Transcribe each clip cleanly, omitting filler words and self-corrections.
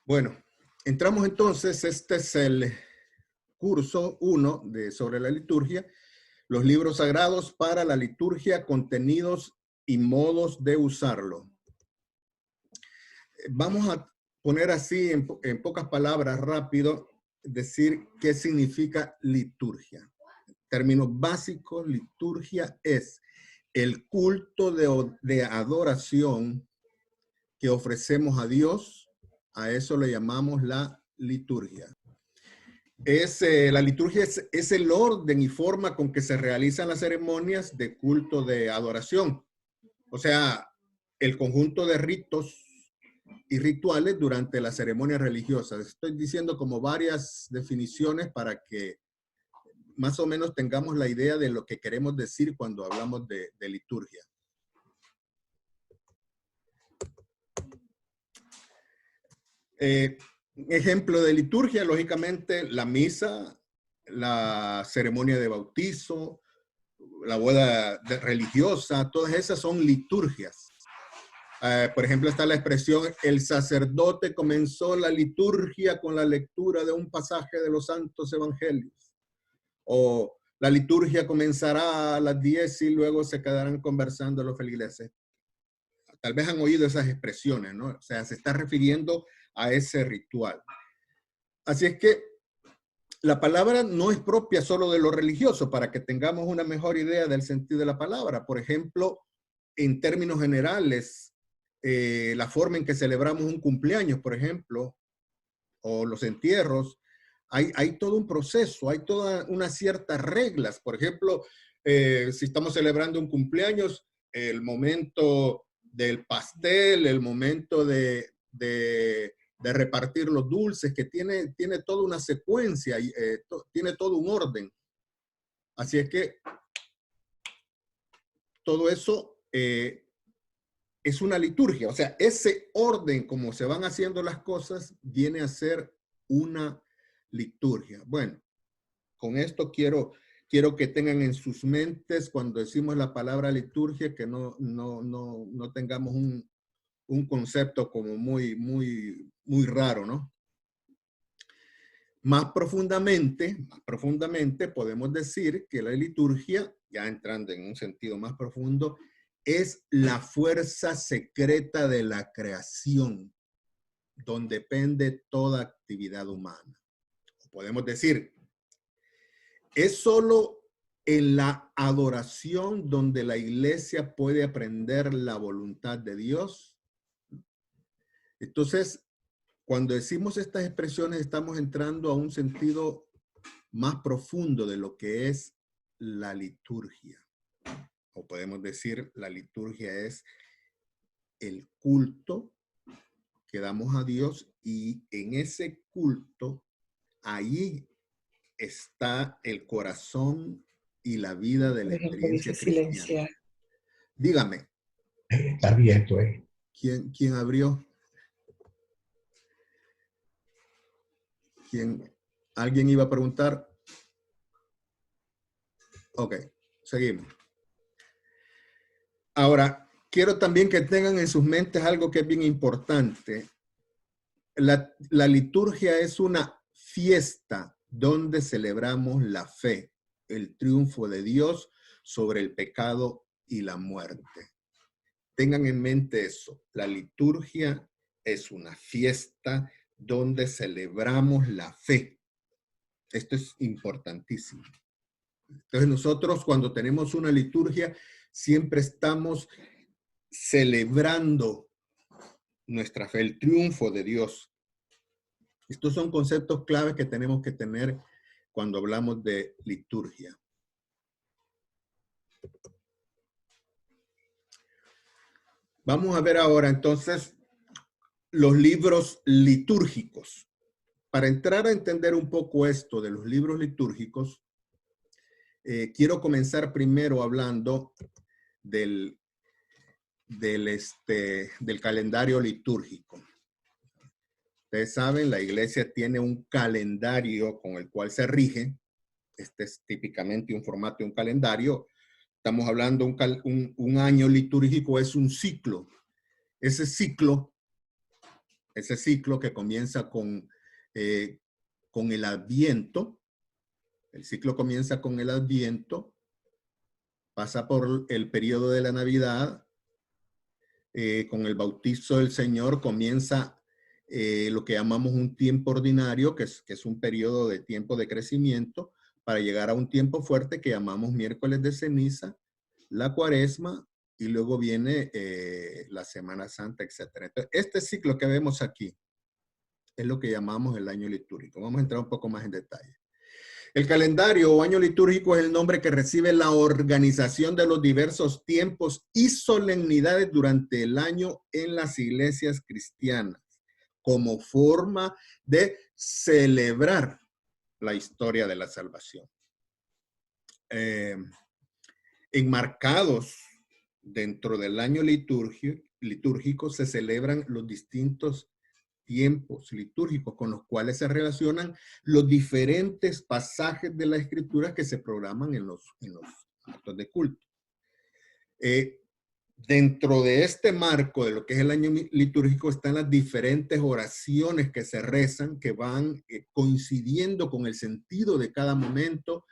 Bueno, entramos entonces, este es el curso 1 sobre la liturgia, los libros sagrados para la liturgia, contenidos y modos de usarlo. Vamos a poner así en pocas palabras rápido, decir qué significa liturgia. Términos básicos, liturgia es el culto de adoración que ofrecemos a Dios. A eso le llamamos la liturgia. La liturgia es el orden y forma con que se realizan las ceremonias de culto de adoración. O sea, el conjunto de ritos y rituales durante las ceremonias religiosas. Estoy diciendo como varias definiciones para que más o menos tengamos la idea de lo que queremos decir cuando hablamos de liturgia. Ejemplo de liturgia, lógicamente, la misa, la ceremonia de bautizo, la boda religiosa, todas esas son liturgias. Por ejemplo, está la expresión, el sacerdote comenzó la liturgia con la lectura de un pasaje de los santos evangelios. O la liturgia comenzará a las 10 y luego se quedarán conversando los feligreses. Tal vez han oído esas expresiones, ¿no? O sea, se está refiriendo a ese ritual. Así es que la palabra no es propia solo de lo religioso, para que tengamos una mejor idea del sentido de la palabra. Por ejemplo, en términos generales, la forma en que celebramos un cumpleaños, por ejemplo, o los entierros, hay todo un proceso, hay todas unas ciertas reglas. Por ejemplo, si estamos celebrando un cumpleaños, el momento del pastel, el momento de repartir los dulces, que tiene toda una secuencia, tiene todo un orden. Así es que todo eso es una liturgia. O sea, ese orden como se van haciendo las cosas viene a ser una liturgia. Bueno, con esto quiero que tengan en sus mentes cuando decimos la palabra liturgia, que no tengamos un concepto como muy raro, ¿no? Más profundamente podemos decir que la liturgia, ya entrando en un sentido más profundo, es la fuerza secreta de la creación, donde depende toda actividad humana. Podemos decir, es solo en la adoración donde la iglesia puede aprender la voluntad de Dios. Entonces, cuando decimos estas expresiones, estamos entrando a un sentido más profundo de lo que es la liturgia. O podemos decir, la liturgia es el culto que damos a Dios, y en ese culto, ahí está el corazón y la vida de la experiencia cristiana. Dígame. Está abierto, ¿Quién abrió? ¿Alguien iba a preguntar? Ok, seguimos. Ahora, quiero también que tengan en sus mentes algo que es bien importante. La liturgia es una fiesta donde celebramos la fe, el triunfo de Dios sobre el pecado y la muerte. Tengan en mente eso. La liturgia es una fiesta donde celebramos la fe. Esto es importantísimo. Entonces nosotros, cuando tenemos una liturgia, siempre estamos celebrando nuestra fe, el triunfo de Dios. Estos son conceptos claves que tenemos que tener cuando hablamos de liturgia. Vamos a ver ahora entonces los libros litúrgicos. Para entrar a entender un poco esto de los libros litúrgicos, quiero comenzar primero hablando del calendario litúrgico. Ustedes saben, la iglesia tiene un calendario con el cual se rige. Este es típicamente un formato de un calendario. Estamos hablando un año litúrgico, es un ciclo. Ese ciclo ese ciclo que comienza con el Adviento. El ciclo comienza con el Adviento, pasa por el periodo de la Navidad, con el bautizo del Señor comienza lo que llamamos un tiempo ordinario, que es un periodo de tiempo de crecimiento, para llegar a un tiempo fuerte que llamamos miércoles de ceniza, la Cuaresma, y luego viene la Semana Santa, etc. Entonces, este ciclo que vemos aquí es lo que llamamos el año litúrgico. Vamos a entrar un poco más en detalle. El calendario o año litúrgico es el nombre que recibe la organización de los diversos tiempos y solemnidades durante el año en las iglesias cristianas, como forma de celebrar la historia de la salvación. Enmarcados dentro del año litúrgico se celebran los distintos tiempos litúrgicos con los cuales se relacionan los diferentes pasajes de la escritura que se programan en los actos de culto. Dentro de este marco de lo que es el año litúrgico están las diferentes oraciones que se rezan, que van coincidiendo con el sentido de cada momento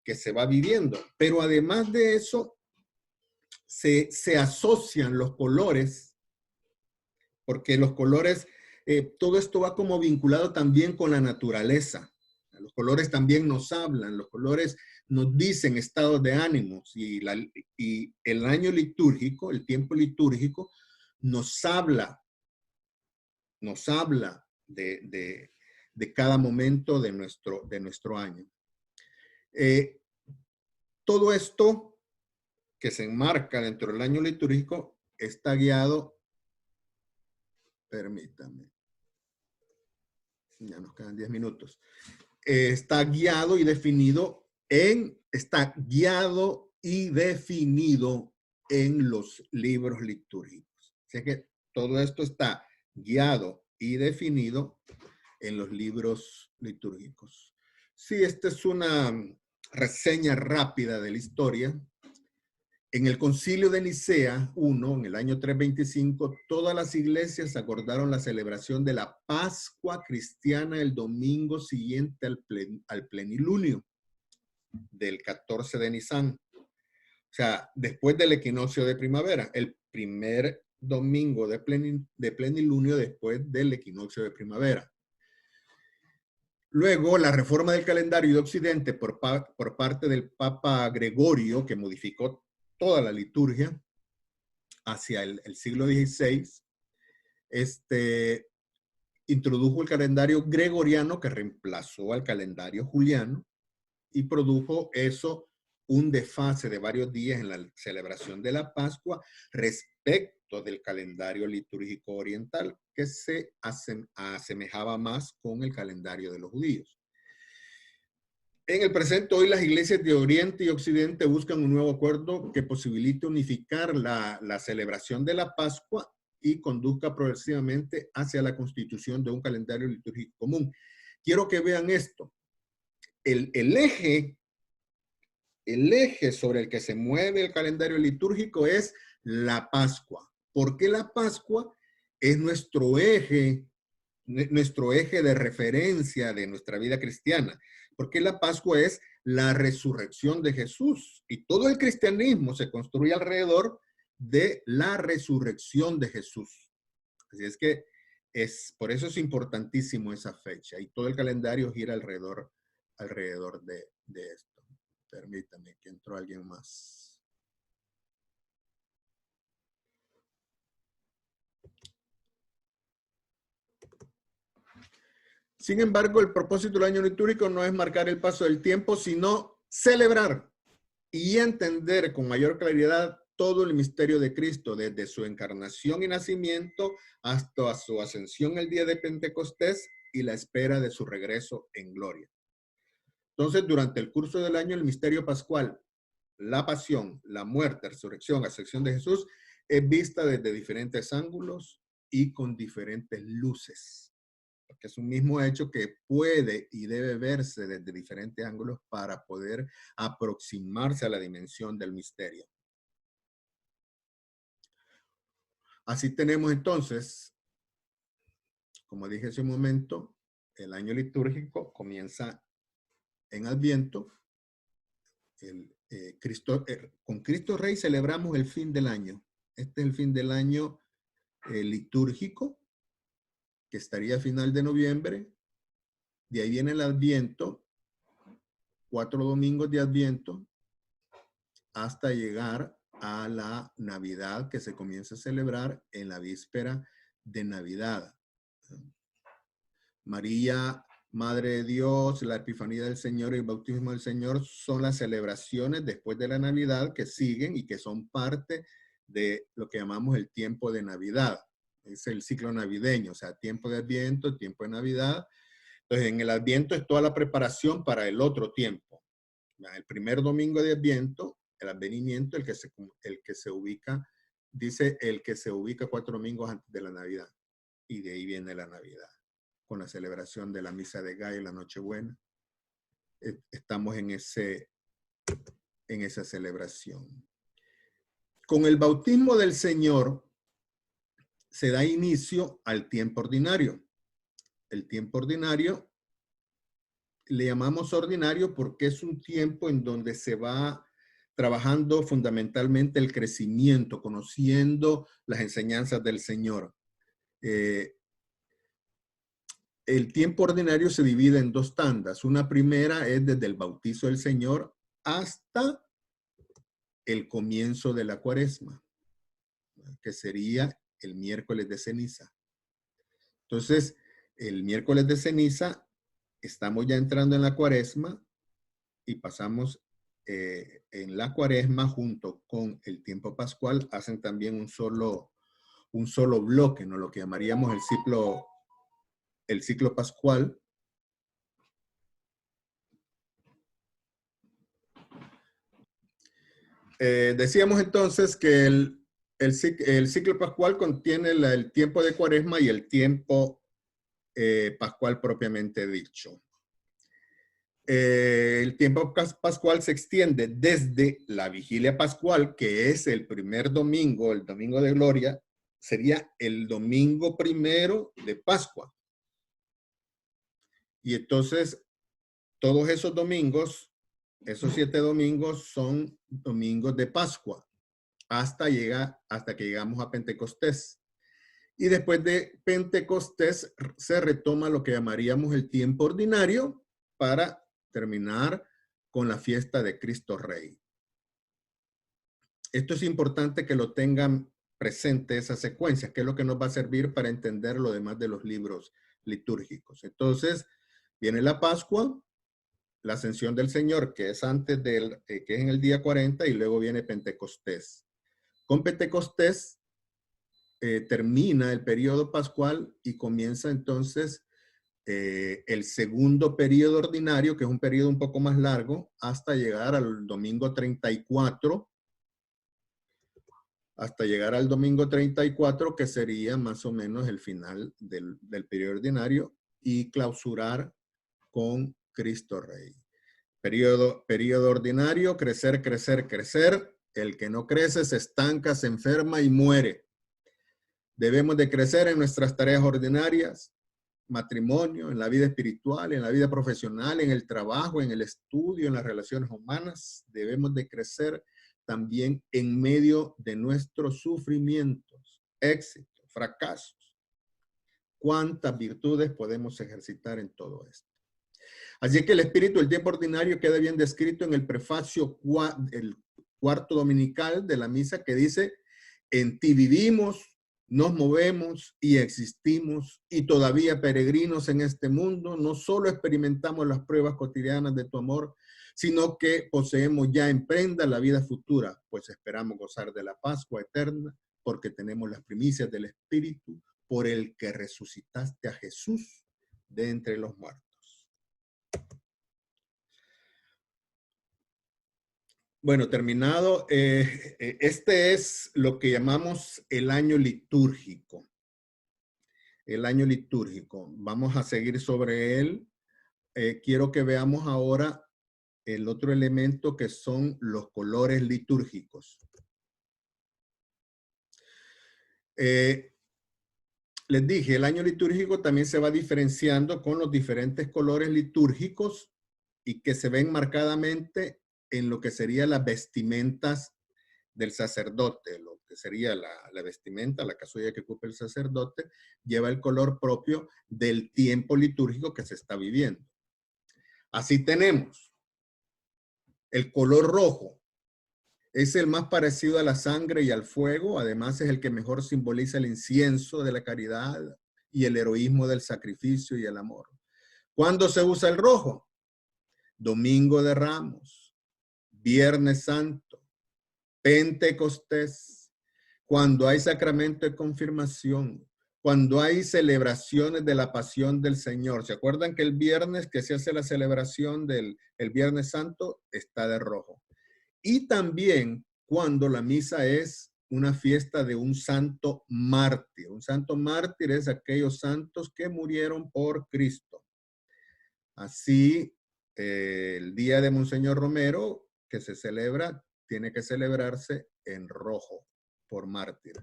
que se va viviendo. Pero además de eso, se asocian los colores, porque los colores, todo esto va como vinculado también con la naturaleza. Los colores también nos hablan, los colores nos dicen estados de ánimos y el año litúrgico, el tiempo litúrgico, nos habla de cada momento de nuestro año. Todo esto que se enmarca dentro del año litúrgico está guiado, permítame, ya nos quedan 10 minutos, está guiado y definido en los libros litúrgicos. Así que todo esto está guiado y definido en los libros litúrgicos. Sí, esta es una reseña rápida de la historia. En el Concilio de Nicea I, en el año 325, todas las iglesias acordaron la celebración de la Pascua cristiana el domingo siguiente al plenilunio del 14 de Nisan. O sea, después del equinoccio de primavera, el primer domingo de plenilunio después del equinoccio de primavera. Luego, la reforma del calendario de Occidente por parte del Papa Gregorio, que modificó toda la liturgia hacia el siglo XVI, introdujo el calendario gregoriano que reemplazó al calendario juliano y produjo eso un desfase de varios días en la celebración de la Pascua respecto del calendario litúrgico oriental que se asemejaba más con el calendario de los judíos. En el presente, hoy las iglesias de Oriente y Occidente buscan un nuevo acuerdo que posibilite unificar la celebración de la Pascua y conduzca progresivamente hacia la constitución de un calendario litúrgico común. Quiero que vean esto. El eje sobre el que se mueve el calendario litúrgico es la Pascua. ¿Por qué la Pascua? Es nuestro eje de referencia de nuestra vida cristiana. Porque la Pascua es la resurrección de Jesús y todo el cristianismo se construye alrededor de la resurrección de Jesús. Así es que por eso es importantísimo esa fecha y todo el calendario gira alrededor de esto. Permítame que entró alguien más. Sin embargo, el propósito del año litúrgico no es marcar el paso del tiempo, sino celebrar y entender con mayor claridad todo el misterio de Cristo, desde su encarnación y nacimiento hasta su ascensión el día de Pentecostés y la espera de su regreso en gloria. Entonces, durante el curso del año, el misterio pascual, la pasión, la muerte, resurrección, ascensión de Jesús, es vista desde diferentes ángulos y con diferentes luces. Porque es un mismo hecho que puede y debe verse desde diferentes ángulos para poder aproximarse a la dimensión del misterio. Así tenemos entonces como dije hace un momento, el año litúrgico comienza en Adviento. Con Cristo Rey celebramos el fin del año. Este es el fin del año litúrgico, que estaría a final de noviembre. De ahí viene el Adviento, 4 domingos de Adviento, hasta llegar a la Navidad, que se comienza a celebrar en la víspera de Navidad. María, Madre de Dios, la Epifanía del Señor y el Bautismo del Señor son las celebraciones después de la Navidad que siguen y que son parte de lo que llamamos el tiempo de Navidad. Es el ciclo navideño, o sea, tiempo de Adviento, tiempo de Navidad. Entonces, en el Adviento es toda la preparación para el otro tiempo. El primer domingo de Adviento, el advenimiento, el que se ubica, dice el que se ubica 4 domingos antes de la Navidad. Y de ahí viene la Navidad, con la celebración de la Misa de Gallo y la Nochebuena. Estamos en esa celebración. Con el bautismo del Señor se da inicio al tiempo ordinario. El tiempo ordinario le llamamos ordinario porque es un tiempo en donde se va trabajando fundamentalmente el crecimiento, conociendo las enseñanzas del Señor. El tiempo ordinario se divide en 2 tandas. Una primera es desde el bautizo del Señor hasta el comienzo de la Cuaresma, que sería el miércoles de ceniza. Entonces, el miércoles de ceniza, estamos ya entrando en la Cuaresma y pasamos en la Cuaresma junto con el tiempo pascual, hacen también un solo bloque, ¿no? Lo que llamaríamos el ciclo pascual. Decíamos entonces que el ciclo pascual contiene el tiempo de Cuaresma y el tiempo pascual propiamente dicho. El tiempo pascual se extiende desde la vigilia pascual, que es el primer domingo, el domingo de gloria, sería el domingo primero de Pascua. Y entonces, todos esos domingos, esos 7 domingos son domingos de Pascua, hasta que llegamos a Pentecostés. Y después de Pentecostés se retoma lo que llamaríamos el tiempo ordinario para terminar con la fiesta de Cristo Rey. Esto es importante que lo tengan presente, esa secuencia, que es lo que nos va a servir para entender lo demás de los libros litúrgicos. Entonces, viene la Pascua, la Ascensión del Señor, que es antes que es en el día 40, y luego viene Pentecostés. Con Pentecostés termina el periodo pascual y comienza entonces el segundo periodo ordinario, que es un periodo un poco más largo, hasta llegar al domingo 34, que sería más o menos el final del periodo ordinario, y clausurar con Cristo Rey. Periodo ordinario, crecer, crecer, crecer. El que no crece se estanca, se enferma y muere. Debemos de crecer en nuestras tareas ordinarias, matrimonio, en la vida espiritual, en la vida profesional, en el trabajo, en el estudio, en las relaciones humanas. Debemos de crecer también en medio de nuestros sufrimientos, éxitos, fracasos. ¿Cuántas virtudes podemos ejercitar en todo esto? Así que el espíritu del tiempo ordinario queda bien descrito en el prefacio el 4º dominical de la misa, que dice: en ti vivimos, nos movemos y existimos, y todavía peregrinos en este mundo, no solo experimentamos las pruebas cotidianas de tu amor, sino que poseemos ya en prenda la vida futura, pues esperamos gozar de la Pascua eterna, porque tenemos las primicias del Espíritu, por el que resucitaste a Jesús de entre los muertos. Bueno, terminado, este es lo que llamamos el año litúrgico. El año litúrgico. Vamos a seguir sobre él. Quiero que veamos ahora el otro elemento, que son los colores litúrgicos. les dije, el año litúrgico también se va diferenciando con los diferentes colores litúrgicos y que se ven marcadamente en lo que serían las vestimentas del sacerdote. Lo que sería la vestimenta, la casulla que ocupa el sacerdote, lleva el color propio del tiempo litúrgico que se está viviendo. Así tenemos el color rojo. Es el más parecido a la sangre y al fuego. Además, es el que mejor simboliza el incienso de la caridad y el heroísmo del sacrificio y el amor. ¿Cuándo se usa el rojo? Domingo de Ramos, Viernes Santo, Pentecostés, cuando hay sacramento de confirmación, cuando hay celebraciones de la pasión del Señor. ¿Se acuerdan que el viernes que se hace la celebración del Viernes Santo está de rojo? Y también cuando la misa es una fiesta de un santo mártir. Un santo mártir es aquellos santos que murieron por Cristo. Así, el día de Monseñor Romero, que se celebra, tiene que celebrarse en rojo por mártir.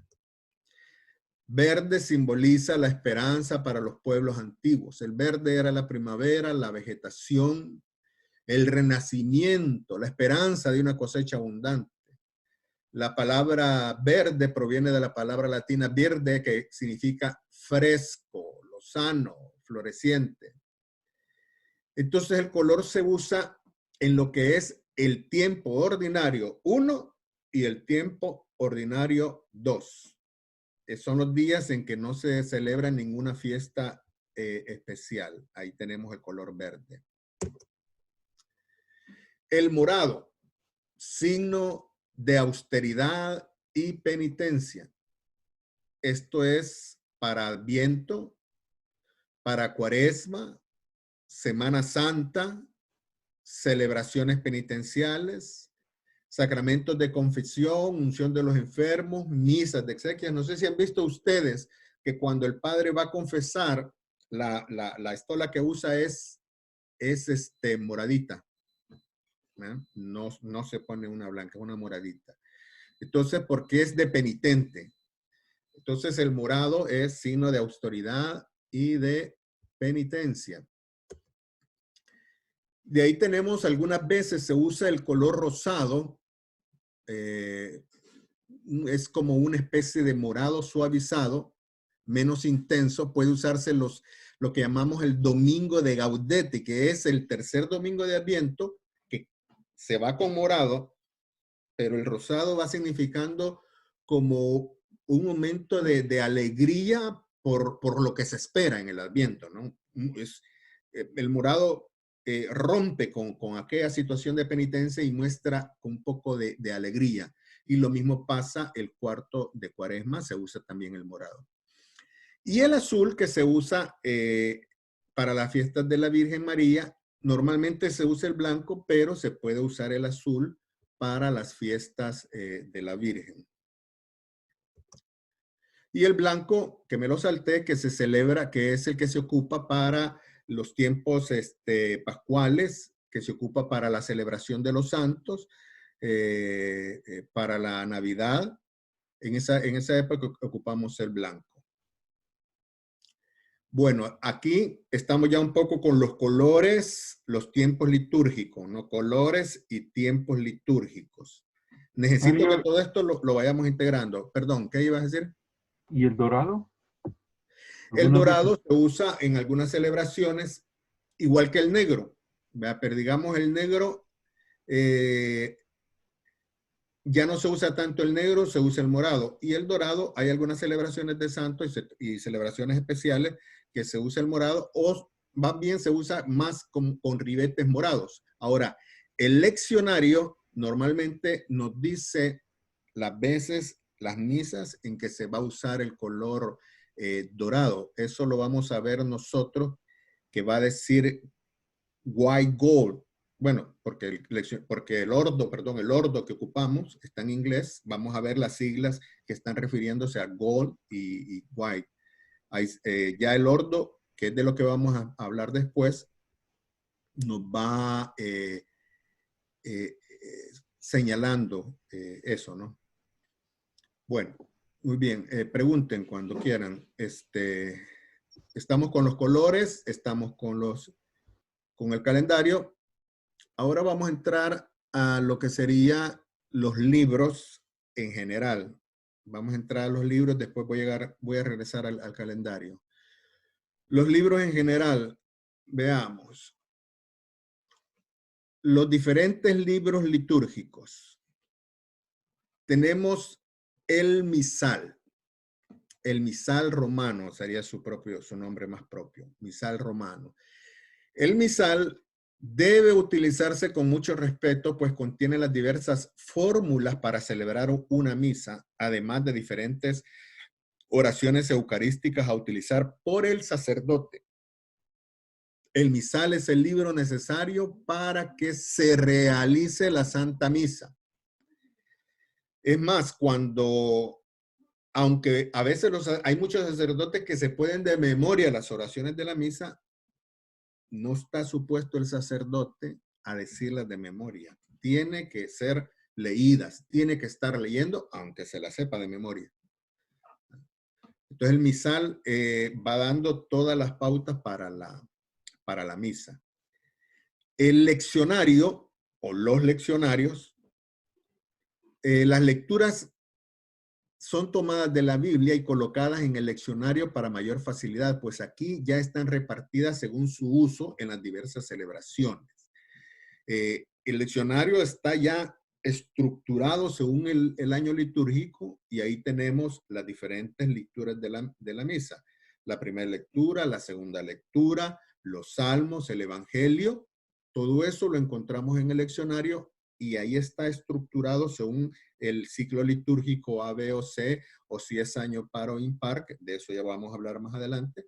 Verde simboliza la esperanza para los pueblos antiguos. El verde era la primavera, la vegetación, el renacimiento, la esperanza de una cosecha abundante. La palabra verde proviene de la palabra latina verde, que significa fresco, lozano, floreciente. Entonces el color se usa en lo que es el tiempo ordinario 1 y el tiempo ordinario 2. Son los días en que no se celebra ninguna fiesta especial. Ahí tenemos el color verde. El morado, signo de austeridad y penitencia. Esto es para Adviento, para Cuaresma, Semana Santa, celebraciones penitenciales, sacramentos de confesión, unción de los enfermos, misas de exequias. No sé si han visto ustedes que cuando el padre va a confesar, la estola que usa es moradita. No se pone una blanca, es una moradita. Entonces, porque es de penitente. Entonces, el morado es signo de austeridad y de penitencia. De ahí tenemos, algunas veces se usa el color rosado. Es como una especie de morado suavizado, menos intenso. Puede usarse lo que llamamos el domingo de Gaudete, que es el tercer domingo de Adviento, que se va con morado, pero el rosado va significando como un momento de alegría por lo que se espera en el Adviento, ¿no? El morado rompe con aquella situación de penitencia y muestra un poco de alegría. Y lo mismo pasa el cuarto de Cuaresma, se usa también el morado. Y el azul, que se usa para las fiestas de la Virgen María. Normalmente se usa el blanco, pero se puede usar el azul para las fiestas de la Virgen. Y el blanco, que me lo salté, que se celebra, que es el que se ocupa para los tiempos pascuales, que se ocupa para la celebración de los santos, para la Navidad. En esa época ocupamos el blanco. Bueno, aquí estamos ya un poco con los colores, los tiempos litúrgicos, ¿no? Colores y tiempos litúrgicos. Necesito que todo esto lo vayamos integrando. Perdón, ¿qué ibas a decir? ¿Y el dorado? El dorado se usa en algunas celebraciones, igual que el negro. Pero digamos, el negro, ya no se usa tanto el negro, se usa el morado. Y el dorado, hay algunas celebraciones de santos y celebraciones especiales que se usa el morado, o más bien se usa más con ribetes morados. Ahora, el leccionario normalmente nos dice las veces, las misas en que se va a usar el color dorado. Eso lo vamos a ver nosotros, que va a decir white gold. Bueno, porque el ordo que ocupamos está en inglés. Vamos a ver las siglas que están refiriéndose a gold y white. Ya el ordo, que es de lo que vamos a hablar después, nos va señalando eso, ¿no? Bueno, Muy bien, pregunten cuando quieran. Estamos con los colores, estamos con el calendario. Ahora vamos a entrar a lo que sería los libros en general. Vamos a entrar a los libros, después voy a regresar al calendario. Los libros en general, veamos. Los diferentes libros litúrgicos. Tenemos el misal. El misal romano sería su nombre más propio, misal romano. El misal debe utilizarse con mucho respeto, pues contiene las diversas fórmulas para celebrar una misa, además de diferentes oraciones eucarísticas a utilizar por el sacerdote. El misal es el libro necesario para que se realice la Santa Misa. Es más, aunque a veces hay muchos sacerdotes que se pueden de memoria las oraciones de la misa, no está supuesto el sacerdote a decirlas de memoria. Tiene que ser leídas, tiene que estar leyendo, aunque se las sepa de memoria. Entonces el misal va dando todas las pautas para la misa. El leccionario o los leccionarios, las lecturas son tomadas de la Biblia y colocadas en el leccionario para mayor facilidad, pues aquí ya están repartidas según su uso en las diversas celebraciones. El leccionario está ya estructurado según el año litúrgico y ahí tenemos las diferentes lecturas de la misa. La primera lectura, la segunda lectura, los salmos, el evangelio, todo eso lo encontramos en el leccionario y ahí está estructurado según el ciclo litúrgico A, B o C, o si es año par o impar, de eso ya vamos a hablar más adelante.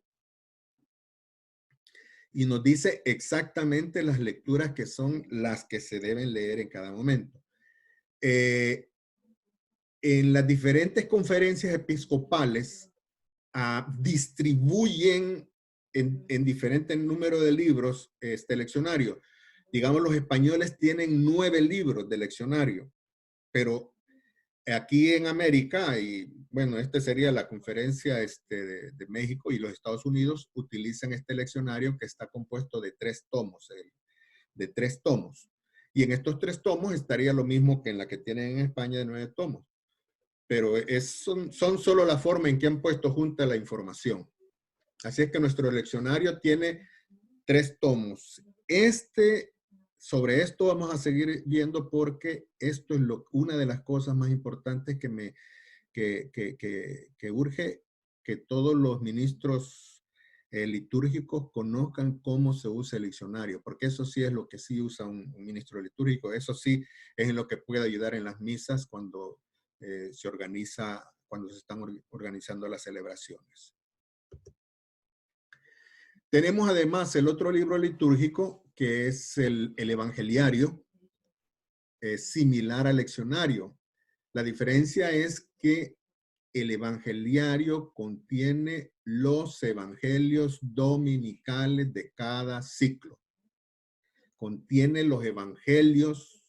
Y nos dice exactamente las lecturas que son las que se deben leer en cada momento. En las diferentes conferencias episcopales distribuyen en diferentes números de libros este leccionario. Digamos, los españoles tienen 9 libros de leccionario, pero aquí en América, y bueno, sería la conferencia de México y los Estados Unidos, utilizan este leccionario que está compuesto de 3 tomos, de 3 tomos. Y en estos 3 tomos estaría lo mismo que en la que tienen en España de 9 tomos. Pero son solo la forma en que han puesto junta la información. Así es que nuestro leccionario tiene 3 tomos. Sobre esto vamos a seguir viendo porque esto es una de las cosas más importantes que urge que todos los ministros litúrgicos conozcan cómo se usa el leccionario, porque eso sí es lo que sí usa un ministro litúrgico, eso sí es en lo que puede ayudar en las misas cuando cuando se están organizando las celebraciones. Tenemos además el otro libro litúrgico, que es el evangeliario, similar al leccionario. La diferencia es que el evangeliario contiene los evangelios dominicales de cada ciclo. Contiene los evangelios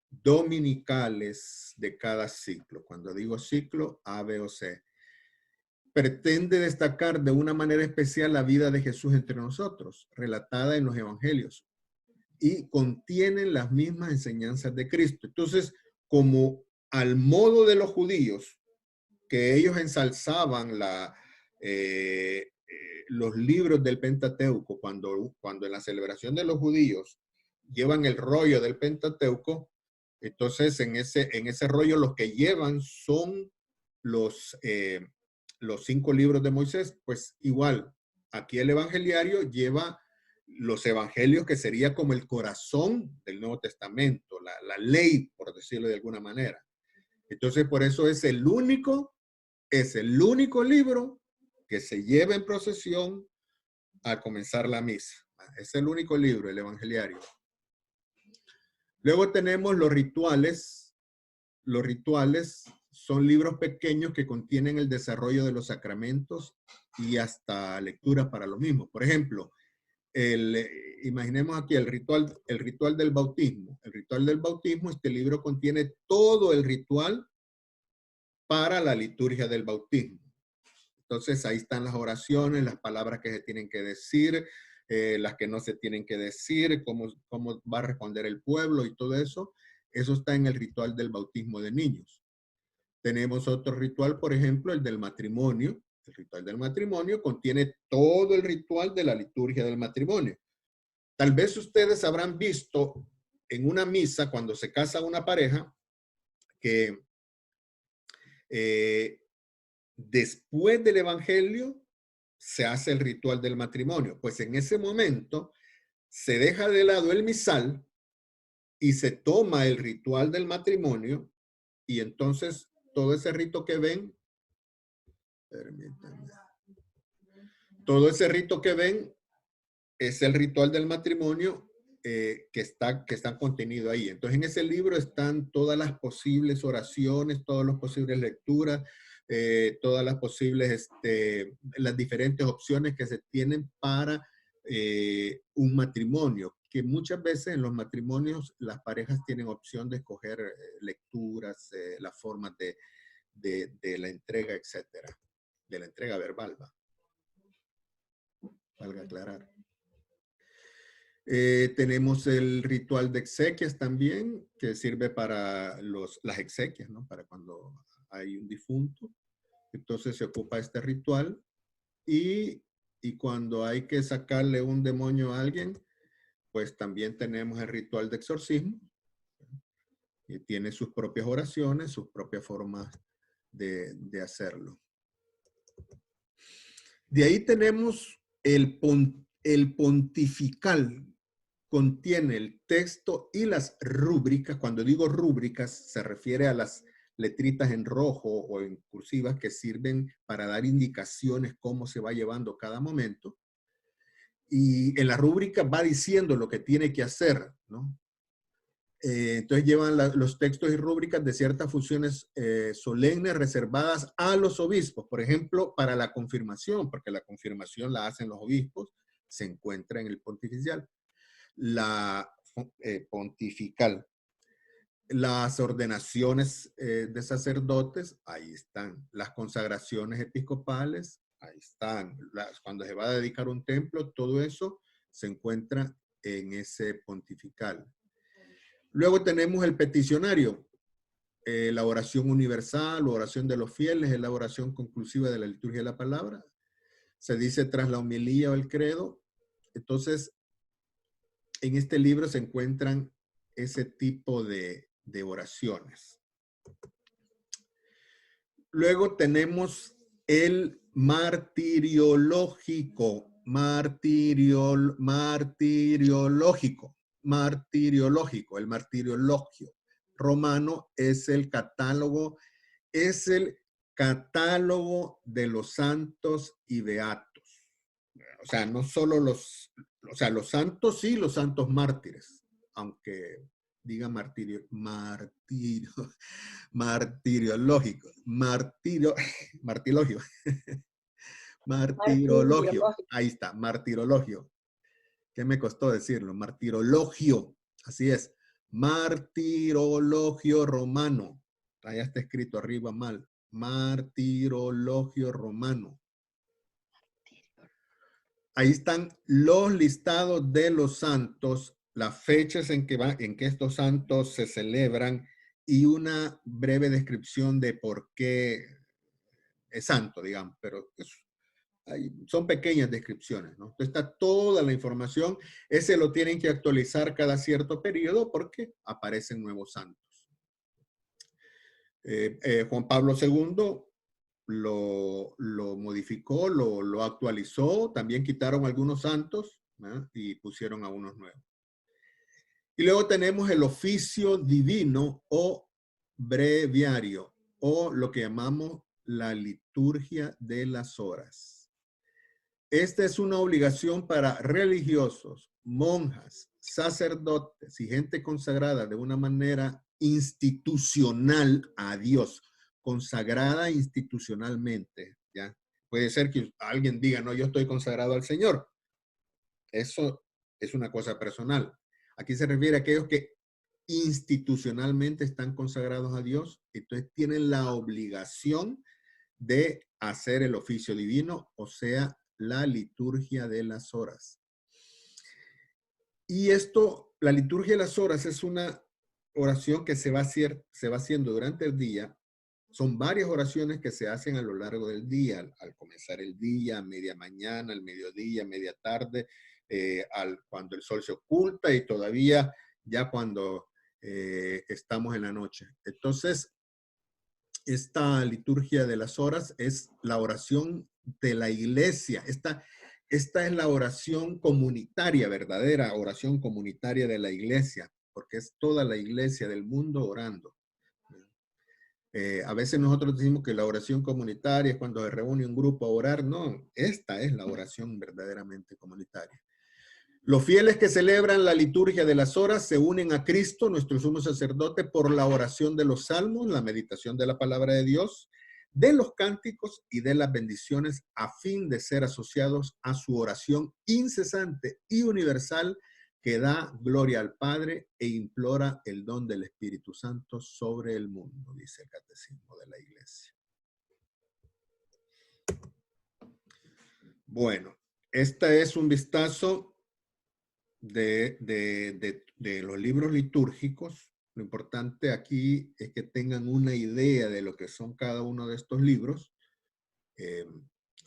dominicales de cada ciclo. Cuando digo ciclo, A, B o C. Pretende destacar de una manera especial la vida de Jesús entre nosotros, relatada en los evangelios, y contienen las mismas enseñanzas de Cristo. Entonces, como al modo de los judíos, que ellos ensalzaban los libros del Pentateuco, cuando en la celebración de los judíos llevan el rollo del Pentateuco, entonces en ese rollo los que llevan son los 5 libros de Moisés. Pues igual, aquí el evangeliario lleva los evangelios que sería como el corazón del Nuevo Testamento, la ley, por decirlo de alguna manera. Entonces, por eso es el único libro que se lleva en procesión al comenzar la misa. Es el único libro, el evangeliario. Luego tenemos los rituales. Los rituales son libros pequeños que contienen el desarrollo de los sacramentos y hasta lectura para los mismos. Por ejemplo, imaginemos aquí el ritual del bautismo. El ritual del bautismo, este libro contiene todo el ritual para la liturgia del bautismo. Entonces ahí están las oraciones, las palabras que se tienen que decir, las que no se tienen que decir, cómo va a responder el pueblo y todo eso. Eso está en el ritual del bautismo de niños. Tenemos otro ritual, por ejemplo, el del matrimonio. El ritual del matrimonio contiene todo el ritual de la liturgia del matrimonio. Tal vez ustedes habrán visto en una misa, cuando se casa una pareja, que después del evangelio se hace el ritual del matrimonio. Pues en ese momento se deja de lado el misal y se toma el ritual del matrimonio, y entonces todo ese rito que ven, permítanme, todo ese rito que ven es el ritual del matrimonio que está contenido ahí. Entonces en ese libro están todas las posibles oraciones, todas las posibles lecturas, todas las posibles, las diferentes opciones que se tienen para un matrimonio, que muchas veces en los matrimonios las parejas tienen opción de escoger lecturas, las formas de la entrega, etcétera, de la entrega verbal, valga aclarar. Tenemos el ritual de exequias también, que sirve para las exequias, ¿no? Para cuando hay un difunto. Entonces se ocupa este ritual. Y cuando hay que sacarle un demonio a alguien, pues también tenemos el ritual de exorcismo. Y tiene sus propias oraciones, sus propias formas de hacerlo. De ahí tenemos el pontifical. Contiene el texto y las rúbricas. Cuando digo rúbricas, se refiere a las letritas en rojo o en cursivas que sirven para dar indicaciones cómo se va llevando cada momento. Y en la rúbrica va diciendo lo que tiene que hacer, ¿no? Entonces llevan los textos y rúbricas de ciertas funciones solemnes reservadas a los obispos. Por ejemplo, para la confirmación, porque la confirmación la hacen los obispos, se encuentra en el pontifical. La pontifical. Las ordenaciones de sacerdotes, ahí están. Las consagraciones episcopales, ahí están. Cuando se va a dedicar un templo, todo eso se encuentra en ese pontifical. Luego tenemos el peticionario, la oración universal, la oración de los fieles, es la oración conclusiva de la liturgia de la palabra. Se dice tras la homilía o el credo. Entonces, en este libro se encuentran ese tipo de oraciones. Luego tenemos el martiriológico. El martiriologio romano es el catálogo de los santos y beatos. O sea, no solo los santos y los santos mártires, aunque diga martiriológico. Martirologio. Ahí está, martirologio. ¿Qué me costó decirlo? Martirologio. Así es. Martirologio romano. Allá está escrito arriba mal. Martirologio romano. Ahí están los listados de los santos, las fechas en que estos santos se celebran y una breve descripción de por qué es santo, digamos, pero son pequeñas descripciones, ¿no? Entonces está toda la información. Ese lo tienen que actualizar cada cierto periodo porque aparecen nuevos santos. Juan Pablo II lo modificó, lo actualizó, también quitaron algunos santos, ¿no? Y pusieron a unos nuevos. Y luego tenemos el oficio divino o breviario, o lo que llamamos la liturgia de las horas. Esta es una obligación para religiosos, monjas, sacerdotes y gente consagrada de una manera institucional a Dios, consagrada institucionalmente, ¿ya? Puede ser que alguien diga, no, yo estoy consagrado al Señor. Eso es una cosa personal. Aquí se refiere a aquellos que institucionalmente están consagrados a Dios, entonces tienen la obligación de hacer el oficio divino, o sea, la liturgia de las horas. Y esto, la liturgia de las horas es una oración que se va haciendo durante el día. Son varias oraciones que se hacen a lo largo del día, al comenzar el día, a media mañana, al mediodía, media tarde, cuando el sol se oculta y todavía ya cuando estamos en la noche. Entonces, esta liturgia de las horas es la oración de la iglesia. Esta es la oración comunitaria, verdadera oración comunitaria de la iglesia, porque es toda la iglesia del mundo orando. A veces nosotros decimos que la oración comunitaria es cuando se reúne un grupo a orar. No, esta es la oración verdaderamente comunitaria. Los fieles que celebran la liturgia de las horas se unen a Cristo, nuestro sumo sacerdote, por la oración de los salmos, la meditación de la palabra de Dios, de los cánticos y de las bendiciones, a fin de ser asociados a su oración incesante y universal que da gloria al Padre e implora el don del Espíritu Santo sobre el mundo, dice el Catecismo de la Iglesia. Bueno, este es un vistazo de los libros litúrgicos. Lo importante aquí es que tengan una idea de lo que son cada uno de estos libros.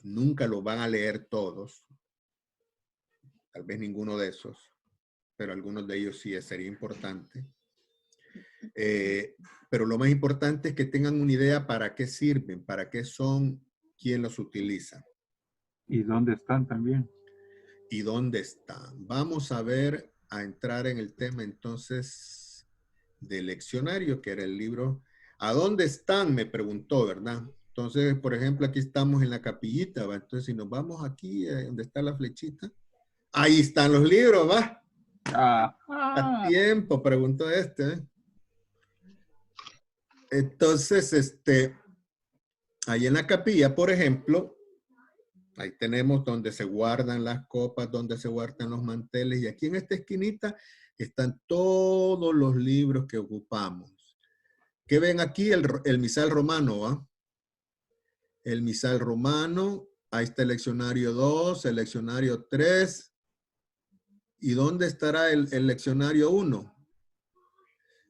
Nunca lo van a leer todos, tal vez ninguno de esos, pero algunos de ellos sí sería importante. Pero lo más importante es que tengan una idea para qué sirven, para qué son, quién los utiliza. ¿Y dónde están también? ¿Y dónde están? Vamos a entrar en el tema entonces del leccionario, que era el libro. ¿A dónde están? Me preguntó, ¿verdad? Entonces, por ejemplo, aquí estamos en la capillita, ¿va? Entonces, si nos vamos aquí, donde está la flechita, ahí están los libros, ¿va? A tiempo, preguntó este. Entonces, ahí en la capilla, por ejemplo, ahí tenemos donde se guardan las copas, donde se guardan los manteles, y aquí en esta esquinita están todos los libros que ocupamos. ¿Qué ven aquí? El misal romano, ¿va? El misal romano, ahí está el leccionario 2, el leccionario 3. ¿Y dónde estará el leccionario 1?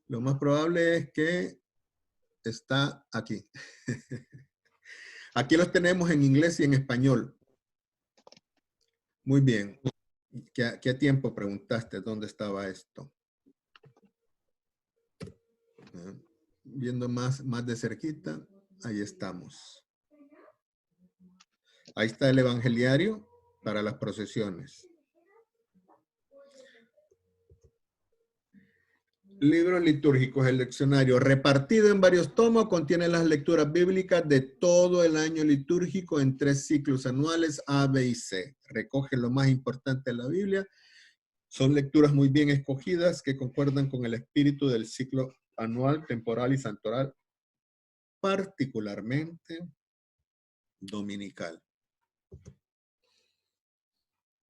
Lo más probable es que está aquí. Aquí los tenemos en inglés y en español. Muy bien. ¿Qué tiempo preguntaste dónde estaba esto? Viendo más de cerquita, ahí estamos. Ahí está el evangeliario para las procesiones. Libros litúrgicos, el leccionario, repartido en varios tomos, contiene las lecturas bíblicas de todo el año litúrgico en 3 ciclos anuales, A, B y C. Recoge lo más importante de la Biblia. Son lecturas muy bien escogidas que concuerdan con el espíritu del ciclo anual, temporal y santoral, particularmente dominical.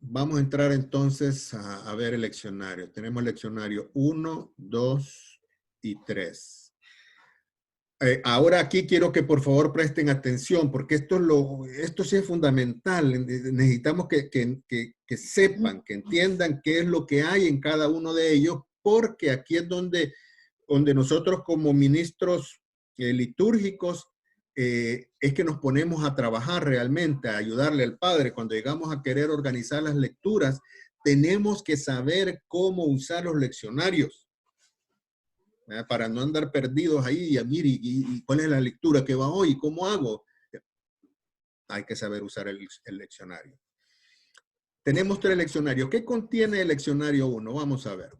Vamos a entrar entonces a ver el leccionario. Tenemos el leccionario 1, 2 y 3. Ahora aquí quiero que por favor presten atención, porque esto sí es fundamental. Necesitamos que sepan, que entiendan qué es lo que hay en cada uno de ellos, porque aquí es donde nosotros como ministros litúrgicos es que nos ponemos a trabajar realmente, a ayudarle al Padre. Cuando llegamos a querer organizar las lecturas, tenemos que saber cómo usar los leccionarios, para no andar perdidos ahí, y cuál es la lectura que va hoy, cómo hago. Hay que saber usar el leccionario. Tenemos 3 leccionarios. ¿Qué contiene el leccionario 1? Vamos a ver.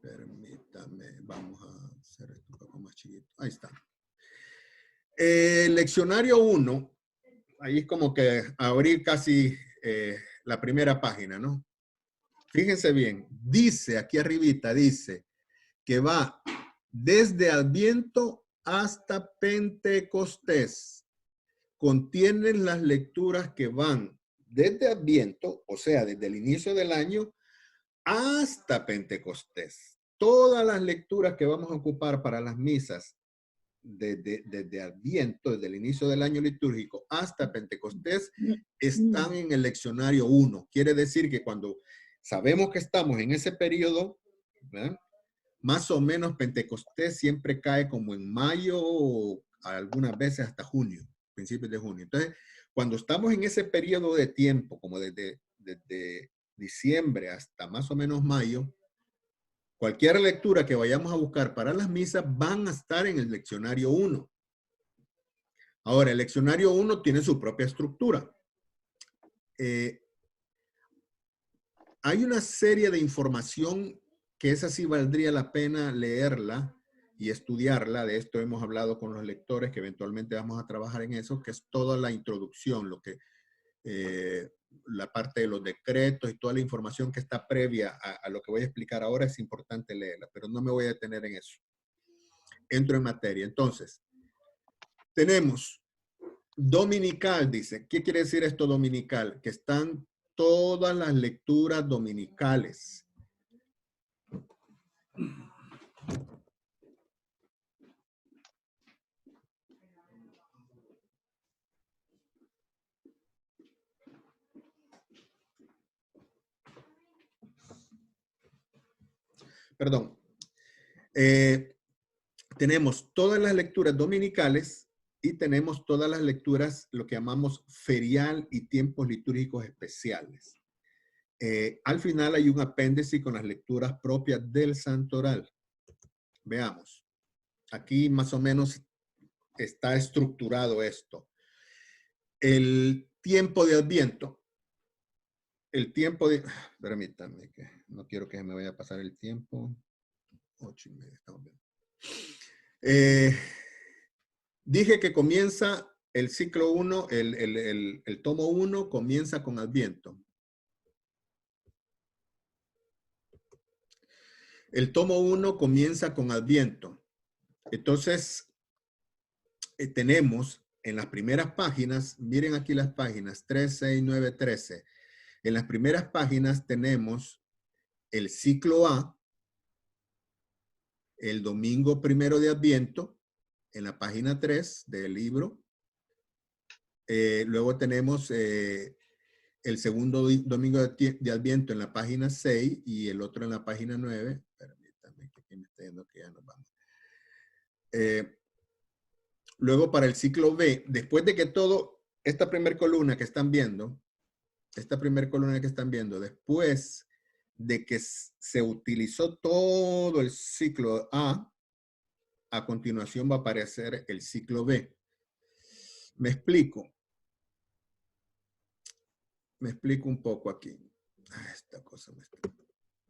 Permítame, vamos a hacer esto un poco más chiquito. Ahí está. El leccionario 1, ahí es como que abrir casi la primera página, ¿no? Fíjense bien, dice, aquí arribita dice, que va desde Adviento hasta Pentecostés. Contienen las lecturas que van desde Adviento, o sea, desde el inicio del año, hasta Pentecostés. Todas las lecturas que vamos a ocupar para las misas desde Adviento, desde el inicio del año litúrgico hasta Pentecostés, están en el leccionario 1. Quiere decir que cuando sabemos que estamos en ese periodo, ¿verdad?, más o menos Pentecostés siempre cae como en mayo o algunas veces hasta junio, principios de junio. Entonces, cuando estamos en ese periodo de tiempo, como desde diciembre hasta más o menos mayo, cualquier lectura que vayamos a buscar para las misas van a estar en el leccionario 1. Ahora, el leccionario 1 tiene su propia estructura. Hay una serie de información que esa sí valdría la pena leerla y estudiarla. De esto hemos hablado con los lectores, que eventualmente vamos a trabajar en eso, que es toda la introducción, lo que la parte de los decretos y toda la información que está previa a lo que voy a explicar ahora es importante leerla, pero no me voy a detener en eso. Entro en materia. Entonces, tenemos dominical, dice. ¿Qué quiere decir esto dominical? Que están todas las lecturas dominicales. Perdón. Tenemos todas las lecturas dominicales y tenemos todas las lecturas, lo que llamamos ferial y tiempos litúrgicos especiales. Al final hay un apéndice con las lecturas propias del santoral. Veamos. Aquí más o menos está estructurado esto. El tiempo de Adviento. El tiempo de... Permítanme, que no quiero que me vaya a pasar el tiempo. 8:30, estamos bien. Dije que comienza el ciclo 1, el tomo 1 comienza con Adviento. El tomo 1 comienza con Adviento. Entonces, tenemos en las primeras páginas, miren aquí las páginas 3, 6, 9, 13. En las primeras páginas tenemos el ciclo A, el domingo 1 de Adviento, en la página 3 del libro. Luego tenemos el segundo domingo de Adviento en la página 6 y el otro en la página 9. Permítanme que aquí me está diciendo que ya nos vamos. Luego para el ciclo B, después de que todo, esta primera columna que están viendo, después de que se utilizó todo el ciclo A continuación va a aparecer el ciclo B. Me explico. Me explico un poco aquí. Esta cosa me está...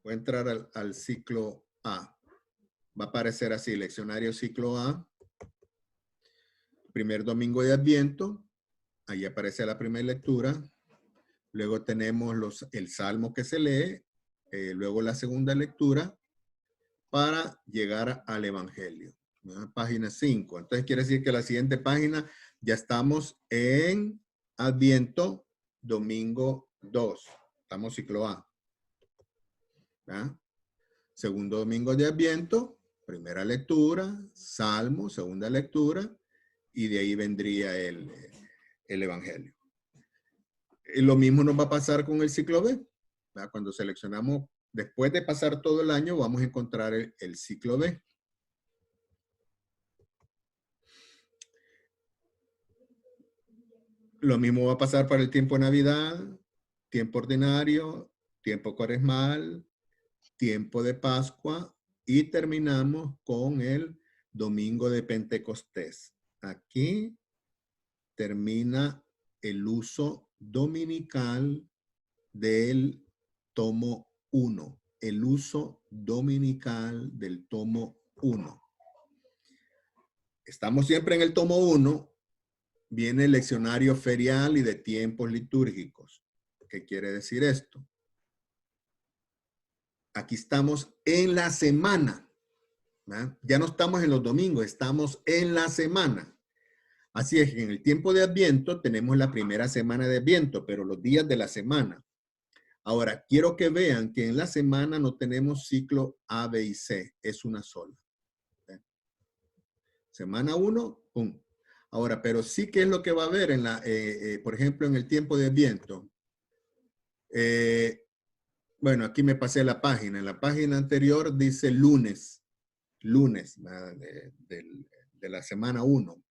Voy a entrar al ciclo A. Va a aparecer así, leccionario ciclo A. Primer domingo de Adviento. Ahí aparece la primera lectura. Luego tenemos el salmo que se lee. Luego la segunda lectura para llegar al evangelio. Página 5. Entonces quiere decir que la siguiente página ya estamos en Adviento, domingo 2. Estamos ciclo A. ¿Ah? Segundo domingo de Adviento, primera lectura, salmo, segunda lectura, y de ahí vendría el evangelio. Lo mismo nos va a pasar con el ciclo B. ¿Ah? Cuando seleccionamos, después de pasar todo el año, vamos a encontrar el ciclo B. Lo mismo va a pasar para el tiempo de Navidad, tiempo ordinario, tiempo cuaresmal, tiempo de Pascua y terminamos con el domingo de Pentecostés. Aquí termina el uso dominical del tomo 1. El uso dominical del tomo 1. Estamos siempre en el tomo 1. Viene el leccionario ferial y de tiempos litúrgicos. ¿Qué quiere decir esto? Aquí estamos en la semana. ¿Verdad? Ya no estamos en los domingos, estamos en la semana. Así es que en el tiempo de Adviento tenemos la primera semana de Adviento, pero los días de la semana. Ahora, quiero que vean que en la semana no tenemos ciclo A, B y C. Es una sola. ¿Okay? Semana 1, pum. Ahora, pero sí que es lo que va a haber en la, por ejemplo, en el tiempo de Adviento. Bueno, aquí me pasé la página. En la página anterior dice lunes. Lunes de la semana 1.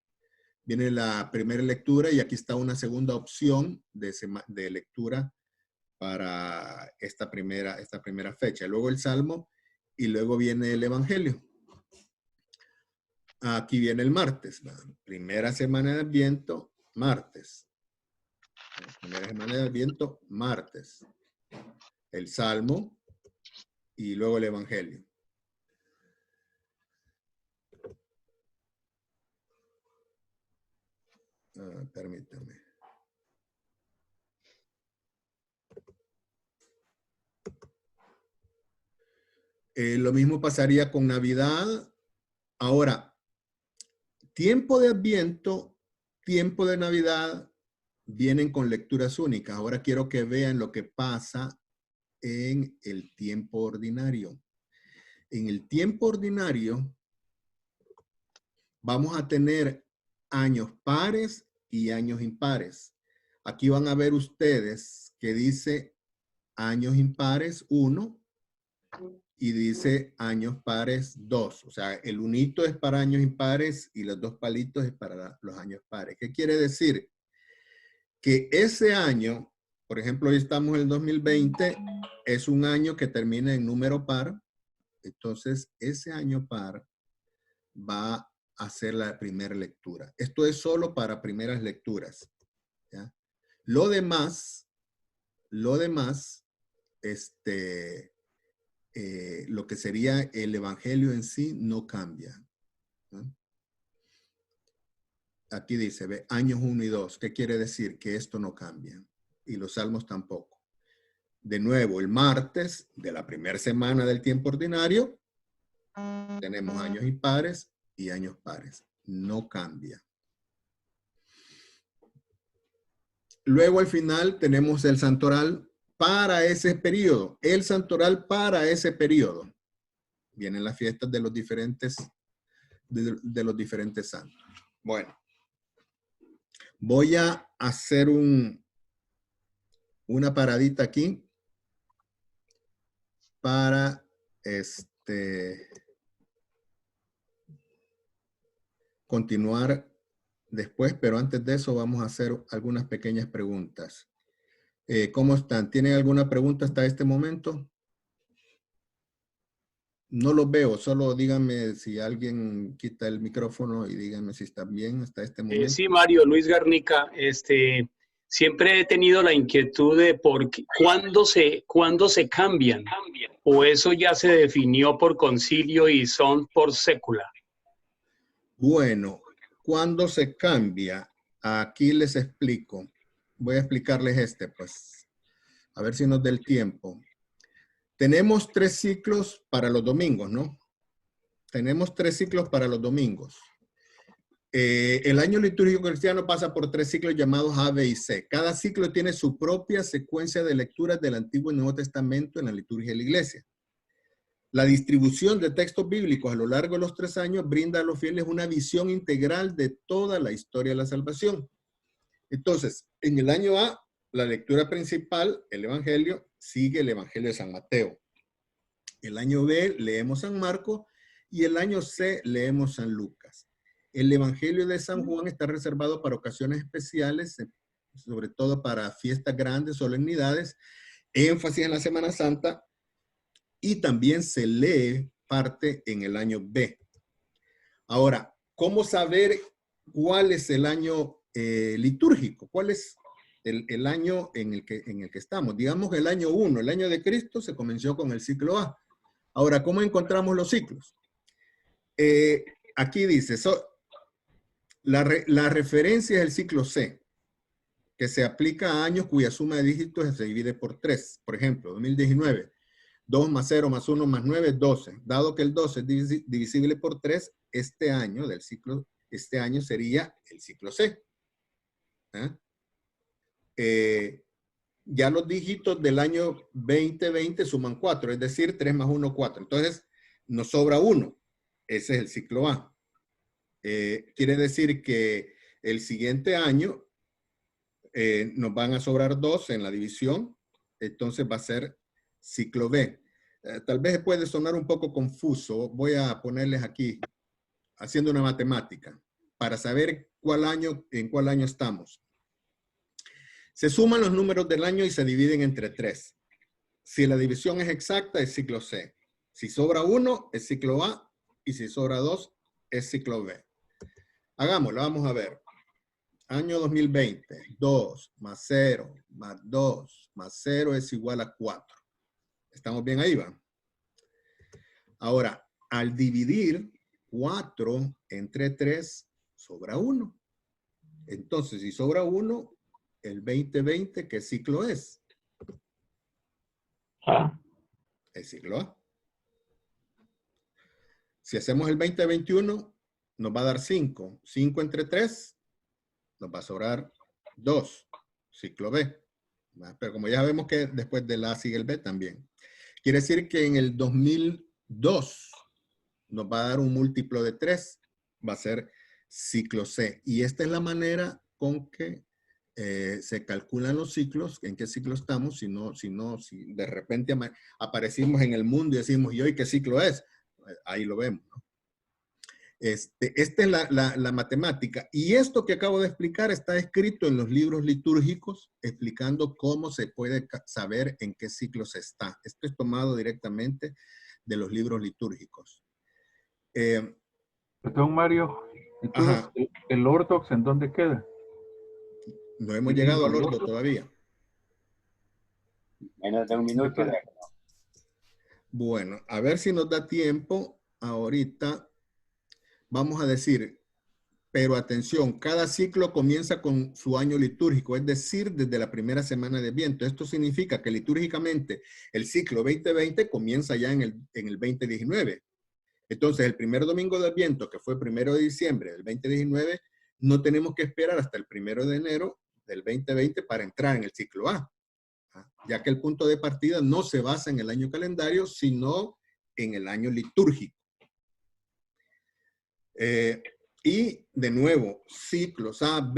Viene la primera lectura y aquí está una segunda opción de lectura para esta primera fecha. Luego el Salmo y luego viene el Evangelio. Aquí viene el martes. Primera semana de Adviento, martes. Primera semana de Adviento, martes. El Salmo y luego el Evangelio. Permítame. Lo mismo pasaría con Navidad. Ahora, tiempo de Adviento, tiempo de Navidad, vienen con lecturas únicas. Ahora quiero que vean lo que pasa en el tiempo ordinario. En el tiempo ordinario vamos a tener años pares y años impares. Aquí van a ver ustedes que dice años impares 1 y dice años pares 2. O sea, el unito es para años impares y los dos palitos es para los años pares. ¿Qué quiere decir? Que ese año, por ejemplo, hoy estamos en el 2020, es un año que termina en número par. Entonces, ese año par va a ser la primera lectura. Esto es solo para primeras lecturas. ¿Ya? Lo demás, lo que sería el evangelio en sí no cambia. ¿No? Aquí dice, ve, años 1 y 2. ¿Qué quiere decir? Que esto no cambia. Y los salmos tampoco. De nuevo, el martes de la primera semana del tiempo ordinario, tenemos años impares y años pares. No cambia. Luego al final tenemos el santoral para ese periodo. El santoral para ese periodo. Vienen las fiestas de los diferentes, de los diferentes santos. Bueno, voy a hacer una paradita aquí para continuar después, pero antes de eso vamos a hacer algunas pequeñas preguntas. ¿Cómo están? ¿Tienen alguna pregunta hasta este momento? No los veo, solo díganme si alguien quita el micrófono y díganme si están bien hasta este momento. Sí, Mario, Luis Garnica, siempre he tenido la inquietud de cuándo se cambian, o eso ya se definió por concilio y son por sécula. Bueno, ¿cuándo se cambia? Aquí les explico. Voy a explicarles pues. A ver si nos da el tiempo. Tenemos 3 ciclos para los domingos, ¿no? Tenemos 3 ciclos para los domingos. El año litúrgico cristiano pasa por 3 ciclos llamados A, B y C. Cada ciclo tiene su propia secuencia de lecturas del Antiguo y Nuevo Testamento en la liturgia de la iglesia. La distribución de textos bíblicos a lo largo de los 3 años brinda a los fieles una visión integral de toda la historia de la salvación. Entonces, en el año A, la lectura principal, el Evangelio, sigue el Evangelio de San Mateo. El año B, leemos San Marcos y el año C, leemos San Lucas. El Evangelio de San Juan está reservado para ocasiones especiales, sobre todo para fiestas grandes, solemnidades, énfasis en la Semana Santa, y también se lee parte en el año B. Ahora, ¿cómo saber cuál es el año litúrgico? ¿Cuál es el año en el que estamos? Digamos el año 1, el año de Cristo, se comenzó con el ciclo A. Ahora, ¿cómo encontramos los ciclos? Aquí dice, la referencia es el ciclo C, que se aplica a años cuya suma de dígitos se divide por 3. Por ejemplo, 2019, 2 más 0 más 1 más 9, 12. Dado que el 12 es divisible por 3, este año sería el ciclo C. ya los dígitos del año 2020 suman 4, es decir, 3 más 1, 4. Entonces, nos sobra 1. Ese es el ciclo A. Quiere decir que el siguiente año nos van a sobrar 2 en la división. Entonces va a ser ciclo B. Tal vez puede sonar un poco confuso. Voy a ponerles aquí, haciendo una matemática, para saber en cuál año estamos. Se suman los números del año y se dividen entre 3. Si la división es exacta, es ciclo C. Si sobra 1, es ciclo A. Y si sobra 2, es ciclo B. Hagámoslo, vamos a ver. Año 2020, 2 más 0 más 2 más 0 es igual a 4. ¿Estamos bien ahí, va? Ahora, al dividir 4 entre 3, sobra 1. Entonces, si sobra 1, el 2020, ¿qué ciclo es? Ah, El ciclo A. Si hacemos el 2021, nos va a dar 5. 5 entre 3, nos va a sobrar 2. Ciclo B. Pero como ya sabemos que después del A sigue el B también. Quiere decir que en el 2002 nos va a dar un múltiplo de 3. Va a ser ciclo C. Y esta es la manera con que se calculan los ciclos, en qué ciclo estamos, si de repente aparecimos en el mundo y decimos, ¿y hoy qué ciclo es? Ahí lo vemos, ¿no? Esta es la matemática. Y esto que acabo de explicar está escrito en los libros litúrgicos, explicando cómo se puede saber en qué ciclo se está. Esto es tomado directamente de los libros litúrgicos. Don Mario, entonces, Ajá. ¿el ortodox en dónde queda? No hemos llegado al orto todavía. Menos de un minuto. Bueno, a ver si nos da tiempo ahorita. Vamos a decir, pero atención, cada ciclo comienza con su año litúrgico, es decir, desde la primera semana de Adviento. Esto significa que litúrgicamente el ciclo 2020 comienza ya en el 2019. Entonces, el primer domingo de Adviento, que fue 1 de diciembre del 2019, no tenemos que esperar hasta el 1 de enero del 2020 para entrar en el ciclo A, ya que el punto de partida no se basa en el año calendario, sino en el año litúrgico. Y de nuevo, ciclos A, B,